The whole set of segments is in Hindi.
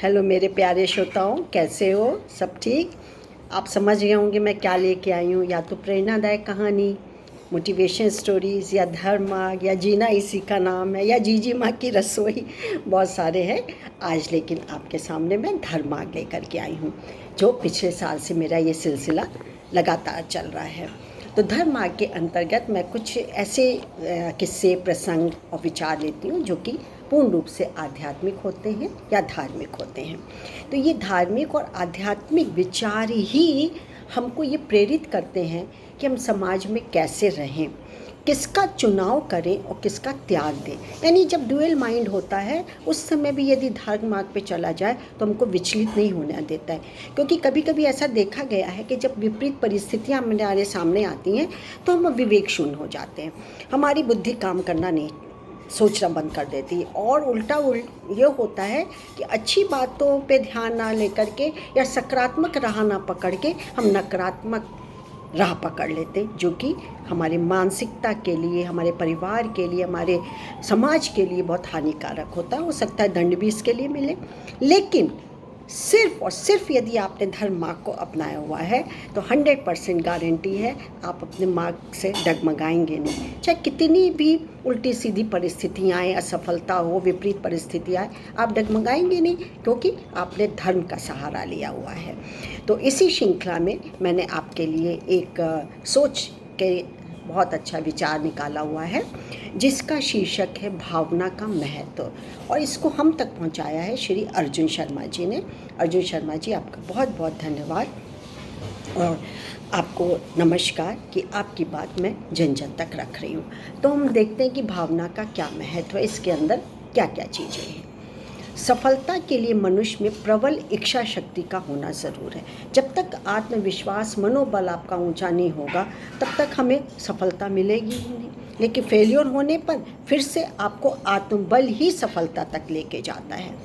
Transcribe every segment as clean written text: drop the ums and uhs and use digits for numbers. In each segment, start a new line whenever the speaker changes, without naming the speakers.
हेलो मेरे प्यारे श्रोताओं, कैसे हो? सब ठीक? आप समझ गए होंगे मैं क्या लेके आई हूँ। या तो प्रेरणादायक कहानी, मोटिवेशन स्टोरीज़, या धर्म मार्ग, या जीना इसी का नाम है, या जीजी माँ की रसोई। बहुत सारे हैं। आज लेकिन आपके सामने मैं धर्म मार्ग लेकर के आई हूँ, जो पिछले साल से मेरा ये सिलसिला लगातार चल रहा है। तो धर्म मार्ग के अंतर्गत मैं कुछ ऐसे किस्से, प्रसंग और विचार लेती हूँ जो कि पूर्ण रूप से आध्यात्मिक होते हैं या धार्मिक होते हैं। तो ये धार्मिक और आध्यात्मिक विचार ही हमको ये प्रेरित करते हैं कि हम समाज में कैसे रहें, किसका चुनाव करें और किसका त्याग दें। यानी जब ड्यूअल माइंड होता है उस समय भी यदि धर्म मार्ग पे चला जाए तो हमको विचलित नहीं होने देता है। क्योंकि कभी कभी ऐसा देखा गया है कि जब विपरीत परिस्थितियाँ हमारे सामने आती हैं तो हम विवेक शून्य हो जाते हैं, हमारी बुद्धि काम करना नहीं, सोचना बंद कर देती है। और उल्टा ये होता है कि अच्छी बातों पे ध्यान ना लेकर के या सकारात्मक राह ना पकड़ के हम नकारात्मक राह पकड़ लेते, जो कि हमारी मानसिकता के लिए, हमारे परिवार के लिए, हमारे समाज के लिए बहुत हानिकारक होता है। हो सकता है दंड भी इसके लिए मिले, लेकिन सिर्फ और सिर्फ यदि आपने धर्म मार्ग को अपनाया हुआ है तो 100% गारंटी है आप अपने मार्ग से डगमगाएंगे नहीं। चाहे कितनी भी उल्टी सीधी परिस्थितियाँ आए, असफलता हो, विपरीत परिस्थिति आए, आप डगमगाएंगे नहीं, क्योंकि आपने धर्म का सहारा लिया हुआ है। तो इसी श्रृंखला में मैंने आपके लिए एक सोच के बहुत अच्छा विचार निकाला हुआ है, जिसका शीर्षक है भावना का महत्व, और इसको हम तक पहुंचाया है श्री अर्जुन शर्मा जी ने। अर्जुन शर्मा जी, आपका बहुत बहुत धन्यवाद और आपको नमस्कार कि आपकी बात मैं जन जन तक रख रही हूँ। तो हम देखते हैं कि भावना का क्या महत्व है, इसके अंदर क्या क्या चीज़ें हैं। सफलता के लिए मनुष्य में प्रबल इच्छा शक्ति का होना ज़रूर है। जब तक आत्मविश्वास, मनोबल आपका ऊंचा नहीं होगा तब तक हमें सफलता मिलेगी ही नहीं। लेकिन फेलियर होने पर फिर से आपको आत्मबल ही सफलता तक लेके जाता है।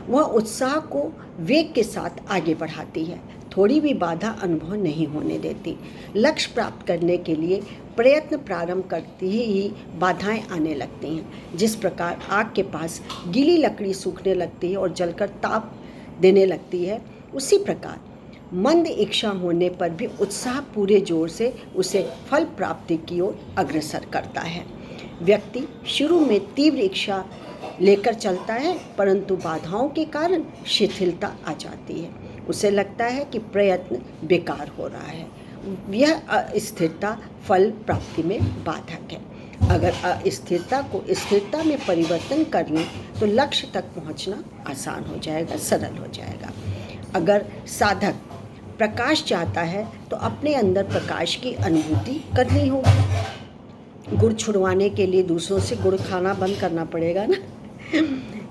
वह उत्साह को वेग के साथ आगे बढ़ाती है, थोड़ी भी बाधा अनुभव नहीं होने देती। लक्ष्य प्राप्त करने के लिए प्रयत्न प्रारंभ करते ही बाधाएं आने लगती हैं। जिस प्रकार आग के पास गीली लकड़ी सूखने लगती है और जलकर ताप देने लगती है, उसी प्रकार मंद इच्छा होने पर भी उत्साह पूरे जोर से उसे फल प्राप्ति की ओर अग्रसर करता है। व्यक्ति शुरू में तीव्र इच्छा लेकर चलता है, परंतु बाधाओं के कारण शिथिलता आ जाती है। उसे लगता है कि प्रयत्न बेकार हो रहा है। यह अस्थिरता फल प्राप्ति में बाधक है। अगर अस्थिरता को स्थिरता में परिवर्तन कर लें तो लक्ष्य तक पहुंचना आसान हो जाएगा, सरल हो जाएगा। अगर साधक प्रकाश चाहता है तो अपने अंदर प्रकाश की अनुभूति करनी होगी। गुड़ छुड़वाने के लिए दूसरों से गुड़ खाना बंद करना पड़ेगा ना।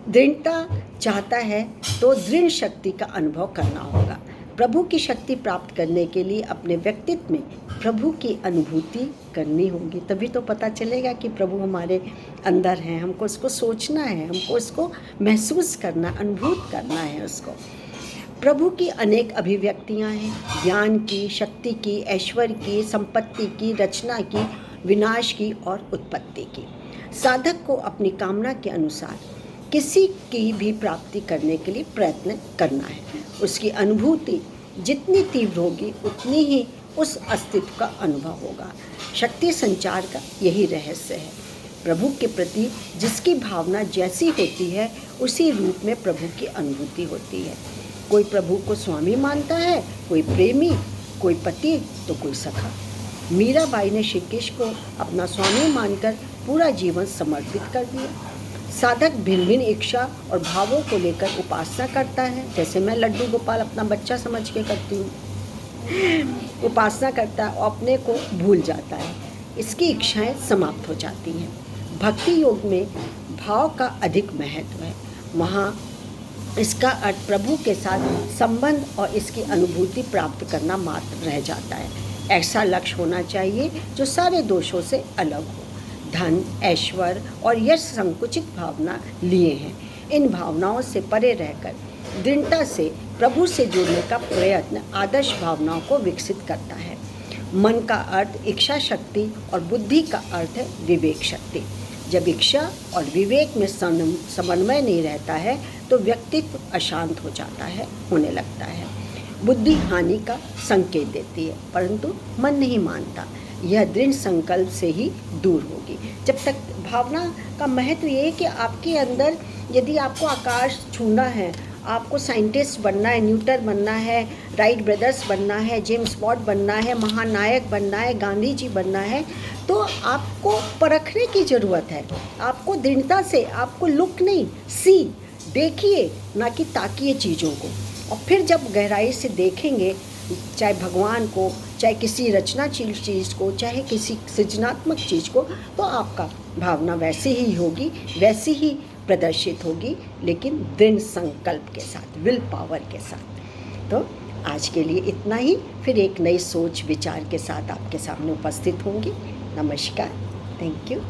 दृढ़ता चाहता है तो दृढ़ शक्ति का अनुभव करना होगा। प्रभु की शक्ति प्राप्त करने के लिए अपने व्यक्तित्व में प्रभु की अनुभूति करनी होगी, तभी तो पता चलेगा कि प्रभु हमारे अंदर हैं। हमको इसको सोचना है, हमको इसको महसूस करना, अनुभूत करना है उसको। प्रभु की अनेक अभिव्यक्तियाँ हैं, ज्ञान की, शक्ति की, ऐश्वर्य की, संपत्ति की, रचना की, विनाश की और उत्पत्ति की। साधक को अपनी कामना के अनुसार किसी की भी प्राप्ति करने के लिए प्रयत्न करना है। उसकी अनुभूति जितनी तीव्र होगी उतनी ही उस अस्तित्व का अनुभव होगा। शक्ति संचार का यही रहस्य है। प्रभु के प्रति जिसकी भावना जैसी होती है उसी रूप में प्रभु की अनुभूति होती है। कोई प्रभु को स्वामी मानता है, कोई प्रेमी, कोई पति तो कोई सखा। मीराबाई ने श्री कृष्ण को अपना स्वामी मानकर पूरा जीवन समर्पित कर दिया। साधक भिन्न भिन्न इच्छा और भावों को लेकर उपासना करता है। जैसे मैं लड्डू गोपाल अपना बच्चा समझ के करती हूँ, उपासना करता है और अपने को भूल जाता है, इसकी इच्छाएं समाप्त हो जाती हैं। भक्ति योग में भाव का अधिक महत्व है। वहाँ इसका अर्थ प्रभु के साथ संबंध और इसकी अनुभूति प्राप्त करना मात्र रह जाता है। ऐसा लक्ष्य होना चाहिए जो सारे दोषों से अलग हो। धन, ऐश्वर्य और यश संकुचित भावना लिए हैं। इन भावनाओं से परे रहकर दृढ़ता से प्रभु से जुड़ने का प्रयत्न आदर्श भावनाओं को विकसित करता है। मन का अर्थ इच्छा शक्ति और बुद्धि का अर्थ है विवेक शक्ति। जब इच्छा और विवेक में समन्वय नहीं रहता है तो व्यक्तित्व अशांत हो जाता है, होने लगता है। बुद्धि हानि का संकेत देती है परंतु मन नहीं मानता। यह दृढ़ संकल्प से ही दूर होगी। जब तक भावना का महत्व ये है कि आपके अंदर यदि आपको आकाश छूना है, आपको साइंटिस्ट बनना है, न्यूटन बनना है, राइट ब्रदर्स बनना है, जेम्स बॉन्ड बनना है, महानायक बनना है, गांधी जी बनना है, तो आपको परखने की ज़रूरत है। आपको दृढ़ता से, आपको लुक नहीं, सी, देखिए, ना कि ताकिए चीज़ों को। और फिर जब गहराई से देखेंगे, चाहे भगवान को, चाहे किसी रचनाशील चीज़ को, चाहे किसी सृजनात्मक चीज़ को, तो आपका भावना वैसे ही होगी, वैसी ही प्रदर्शित होगी, लेकिन दृढ़ संकल्प के साथ, विल पावर के साथ। तो आज के लिए इतना ही, फिर एक नई सोच विचार के साथ आपके सामने उपस्थित होंगी। नमस्कार, थैंक यू।